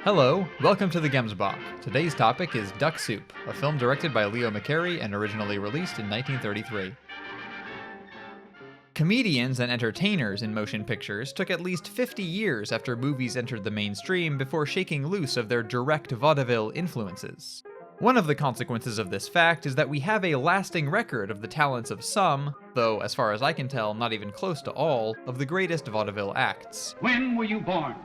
Hello, welcome to the Gemsbach. Today's topic is Duck Soup, a film directed by Leo McCarey and originally released in 1933. Comedians and entertainers in motion pictures took at least 50 years after movies entered the mainstream before shaking loose of their direct vaudeville influences. One of the consequences of this fact is that we have a lasting record of the talents of some, though as far as I can tell not even close to all, of the greatest vaudeville acts. When were you born?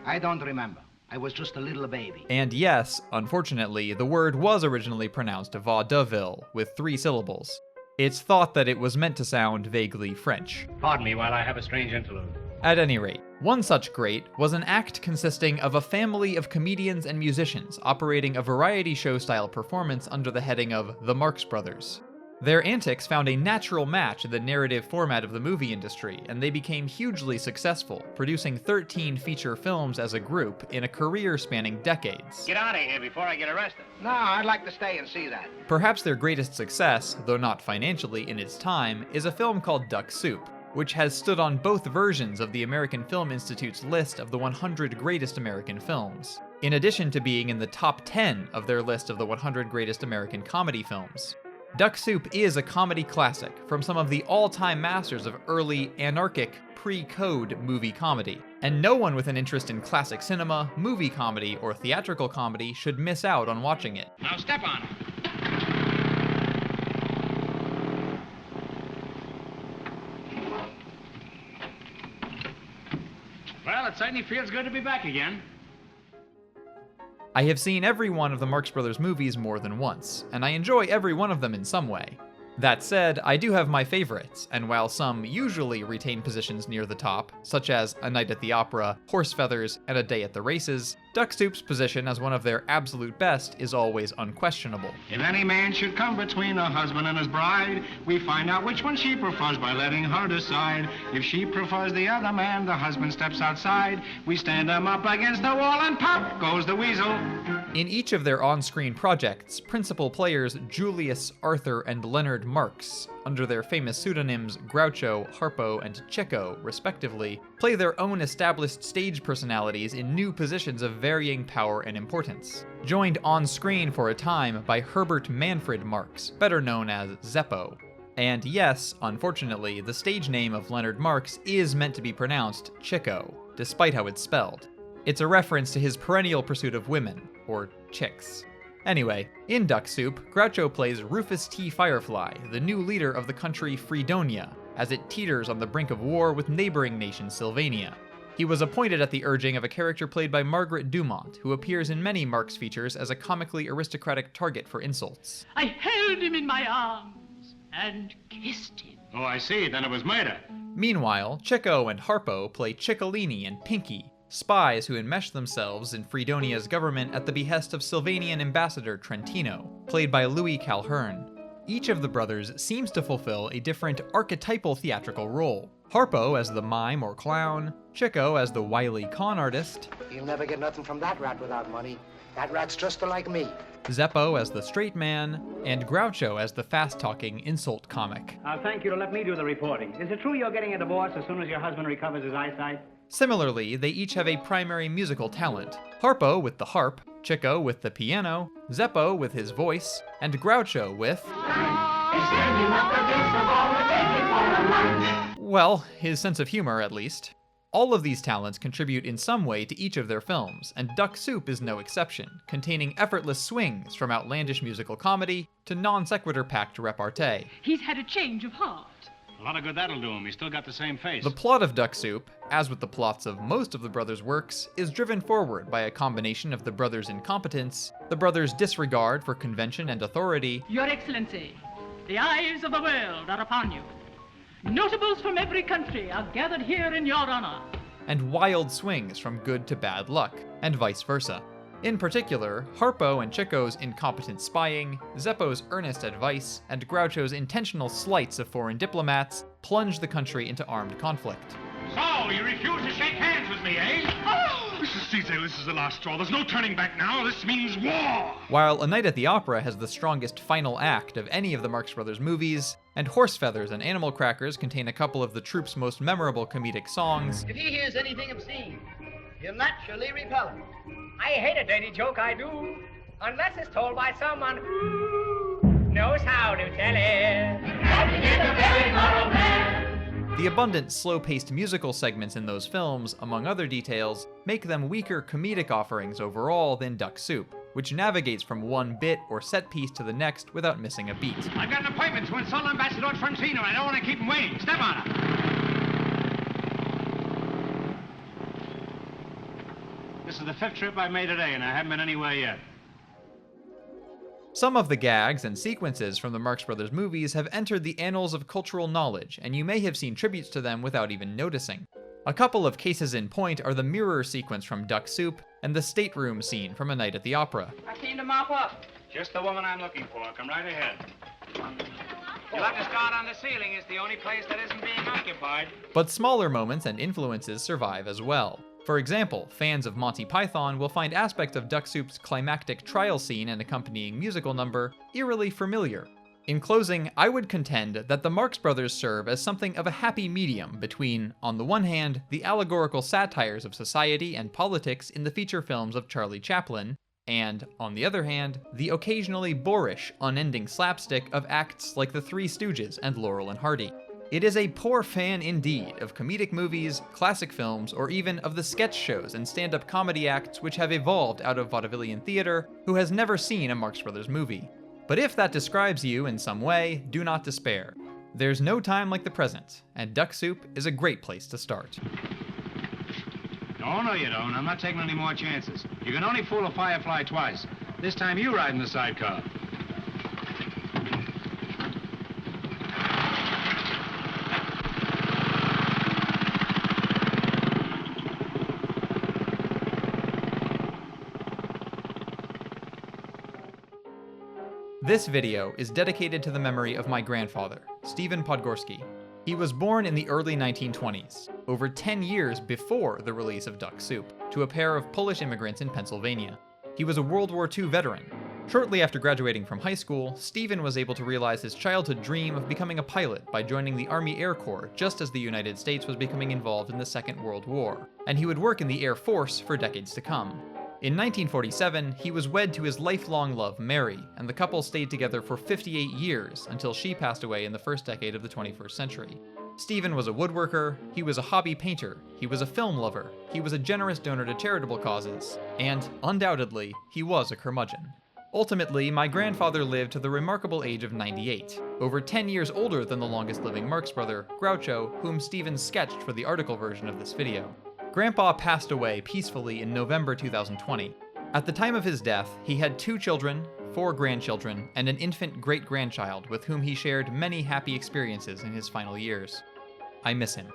I don't remember. I was just a little baby. And yes, unfortunately, the word was originally pronounced vaudeville, with 3 syllables. It's thought that it was meant to sound vaguely French. Pardon me while I have a strange interlude. At any rate, one such great was an act consisting of a family of comedians and musicians operating a variety show-style performance under the heading of the Marx Brothers. Their antics found a natural match in the narrative format of the movie industry, and they became hugely successful, producing 13 feature films as a group in a career spanning decades. Get out of here before I get arrested. No, I'd like to stay and see that. Perhaps their greatest success, though not financially in its time, is a film called Duck Soup, which has stood on both versions of the American Film Institute's list of the 100 greatest American films, in addition to being in the top 10 of their list of the 100 greatest American comedy films. Duck Soup is a comedy classic from some of the all-time masters of early, anarchic, pre-code movie comedy, and no one with an interest in classic cinema, movie comedy, or theatrical comedy should miss out on watching it. Now step on it. Well, it certainly feels good to be back again. I have seen every one of the Marx Brothers movies more than once, and I enjoy every one of them in some way. That said, I do have my favorites, and while some usually retain positions near the top, such as A Night at the Opera, Horse Feathers, and A Day at the Races, Duck Soup's position as one of their absolute best is always unquestionable. If any man should come between a husband and his bride, we find out which one she prefers by letting her decide. If she prefers the other man, the husband steps outside. We stand him up against the wall and pop goes the weasel. In each of their on-screen projects, principal players Julius, Arthur, and Leonard Marx, under their famous pseudonyms Groucho, Harpo, and Chico, respectively, play their own established stage personalities in new positions of varying power and importance. Joined on-screen for a time by Herbert Manfred Marx, better known as Zeppo. And yes, unfortunately, the stage name of Leonard Marx is meant to be pronounced Chico, despite how it's spelled. It's a reference to his perennial pursuit of women, or chicks. Anyway, in Duck Soup, Groucho plays Rufus T. Firefly, the new leader of the country Freedonia, as it teeters on the brink of war with neighboring nation Sylvania. He was appointed at the urging of a character played by Margaret Dumont, who appears in many Marx features as a comically aristocratic target for insults. I held him in my arms and kissed him. Oh, I see. Then it was murder. Meanwhile, Chico and Harpo play Ciccolini and Pinky, spies who enmesh themselves in Freedonia's government at the behest of Sylvanian ambassador Trentino, played by Louis Calhern. Each of the brothers seems to fulfill a different archetypal theatrical role. Harpo as the mime or clown, Chico as the wily con artist, You'll never get nothing from that rat without money. That rat's just like me. Zeppo as the straight man, and Groucho as the fast-talking insult comic. I'll thank you to let me do the reporting. Is it true you're getting a divorce as soon as your husband recovers his eyesight? Similarly, they each have a primary musical talent. Harpo with the harp, Chico with the piano, Zeppo with his voice, and Groucho with... well, his sense of humor at least. All of these talents contribute in some way to each of their films, and Duck Soup is no exception, containing effortless swings from outlandish musical comedy to non-sequitur-packed repartee. He's had a change of heart. A lot of good that'll do him. He's still got the same face. The plot of Duck Soup, as with the plots of most of the brothers' works, is driven forward by a combination of the brothers' incompetence, the brothers' disregard for convention and authority, Your Excellency, the eyes of the world are upon you. Notables from every country are gathered here in your honor. and wild swings from good to bad luck, and vice versa. In particular, Harpo and Chico's incompetent spying, Zeppo's earnest advice, and Groucho's intentional slights of foreign diplomats plunge the country into armed conflict. So, you refuse to shake hands with me, eh? Mrs. Cecil, this is the last straw. There's no turning back now. This means war! While A Night at the Opera has the strongest final act of any of the Marx Brothers movies, and Horse Feathers and Animal Crackers contain a couple of the troupe's most memorable comedic songs, If he hears anything obscene, You're naturally repellent. I hate a dirty joke, I do. Unless it's told by someone who knows how to tell it. The abundant, slow-paced musical segments in those films, among other details, make them weaker comedic offerings overall than Duck Soup, which navigates from one bit or set piece to the next without missing a beat. I've got an appointment to insult Ambassador Trentino. I don't want to keep him waiting. Step on him. This is the 5th trip I've made today, and I haven't been anywhere yet. Some of the gags and sequences from the Marx Brothers movies have entered the annals of cultural knowledge, and you may have seen tributes to them without even noticing. A couple of cases in point are the mirror sequence from Duck Soup and the stateroom scene from A Night at the Opera. I came to mop up. Just the woman I'm looking for. Come right ahead. You'll have to start on the ceiling. It's the only place that isn't being occupied. But smaller moments and influences survive as well. For example, fans of Monty Python will find aspects of Duck Soup's climactic trial scene and accompanying musical number eerily familiar. In closing, I would contend that the Marx Brothers serve as something of a happy medium between, on the one hand, the allegorical satires of society and politics in the feature films of Charlie Chaplin, and, on the other hand, the occasionally boorish, unending slapstick of acts like The Three Stooges and Laurel and Hardy. It is a poor fan indeed of comedic movies, classic films, or even of the sketch shows and stand-up comedy acts which have evolved out of vaudevillian theater who has never seen a Marx Brothers movie. But if that describes you in some way, do not despair. There's no time like the present, and Duck Soup is a great place to start. No, you don't. I'm not taking any more chances. You can only fool a firefly twice. This time you ride in the sidecar. This video is dedicated to the memory of my grandfather, Stephen Podgorski. He was born in the early 1920s, over 10 years before the release of Duck Soup, to a pair of Polish immigrants in Pennsylvania. He was a World War II veteran. Shortly after graduating from high school, Stephen was able to realize his childhood dream of becoming a pilot by joining the Army Air Corps just as the United States was becoming involved in the Second World War, and he would work in the Air Force for decades to come. In 1947, he was wed to his lifelong love, Mary, and the couple stayed together for 58 years until she passed away in the first decade of the 21st century. Stephen was a woodworker, he was a hobby painter, he was a film lover, he was a generous donor to charitable causes, and, undoubtedly, he was a curmudgeon. Ultimately, my grandfather lived to the remarkable age of 98, over 10 years older than the longest living Marx brother, Groucho, whom Stephen sketched for the article version of this video. Grandpa passed away peacefully in November 2020. At the time of his death, he had 2 children, 4 grandchildren, and an infant great-grandchild with whom he shared many happy experiences in his final years. I miss him.